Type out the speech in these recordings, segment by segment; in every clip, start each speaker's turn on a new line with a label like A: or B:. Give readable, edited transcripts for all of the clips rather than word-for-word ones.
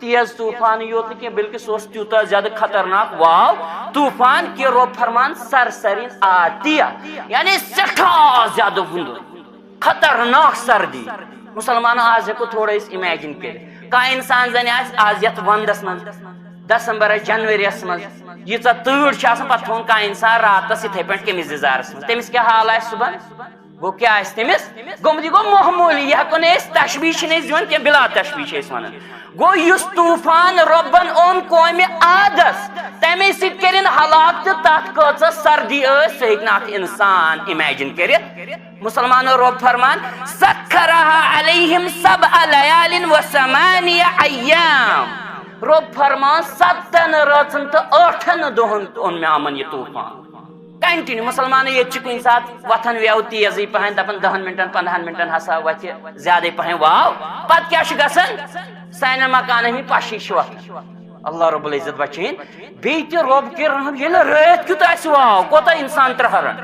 A: تیز طوفان یوت کہ بلکہ سو تیوتا زیادہ خطرناک واو طوفان کہ رب فرمان سرسرین آتیہ یعنی سٹھا زیادہ وندر خطرناک سردی مسلمان آج ہیکو تھوڑا اس امیجن کر کا انسان زن آج یت وندس من دسمبر جنوری من یہ تیڑ پہ تھون کا انسان راتس اتھے پہ کمس دزارس من تمس کیا حال آس صبح گو کیا آس تمس گومت یہ گو معمولی یہ ہیکو تشبیش دِوان کہ بلا تشبیش ونان گو اس طوفان ربن اون قوم عادس تمے سۭتۍ کٔرِن ہلاک تہٕ تتھ کۭژاہ سردی ٲس سُہ ہیٚکہِ نہٕ اکھ انسان امیجن کٔرِتھ مسلمانو رب فرمان سخرها علیہم سبع لیال وثمانیہ ایام رب فرمان 7 رٲژن تہٕ 8 دۄہن اوٚن مےٚ یِمن یہ طوفان کنٹینیو مسلمان یہ کن سات وتھان ویو تیزی پہن دپان 10 منٹن 15 منٹن ہسا وتہ زیادہ پہن واو پتہ کیا گژھان سانین مکانن ہند پشی وتھان اللہ رب العزت بچین بیٚیہِ تہِ رب کہِ رحم ییٚلہِ رٲتھ کیُتھ آسہِ واو کوتاہ انسان ترہران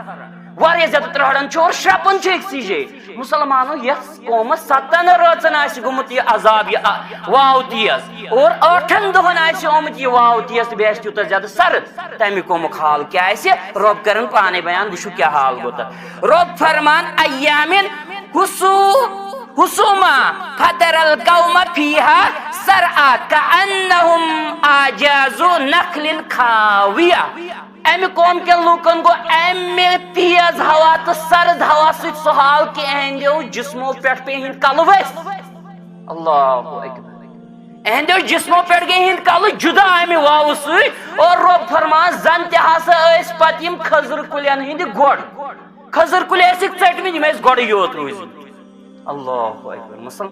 A: واریاہ زیادہ ترہران چھُ اور شرپان چھُ أکسٕے جایہِ مسلمانو یتھ قومس 7 رٲژن آسہِ گوٚمُت یہِ عذاب یہِ واو تیز اور 8 دۄہن آسہِ آمُت یہِ واو تیز تہٕ بیٚیہِ آسہِ تیوٗتاہ زیادہ سرد تمیُک قومُک حال کیٛاہ آسہِ رب کرن پانے بیان وٕچھِو کیٛاہ حال گوٚو تتھ رب فرمان ایامن حسوما فتر القوم فیہا سرعا کأنہم آجاز نخل خاویہ امہ قوم کے لوکن گو امہ تیز ہوا تو سرد ہوا سۭتۍ سُہ حال کہ اہندیو جسمو پٮ۪ٹھ پے ہند کلہٕ ؤسۍ اللہ اکبر اہندیو جسمو پٮ۪ٹھ گٔے ہند کلہٕ جدا امہ واوٕ سۭتۍ اور رب فرمان زن تہِ ہسا ٲسۍ پتہٕ یِم کھٔزر کُلٮ۪ن ہٕنٛدِ گۄڈ کھٔزر کُلۍ ٲسِکھ ژٔٹمٕتۍ یِم ٲسۍ گۄڈٕ یوت روٗزمٕتۍ اللہ اکبر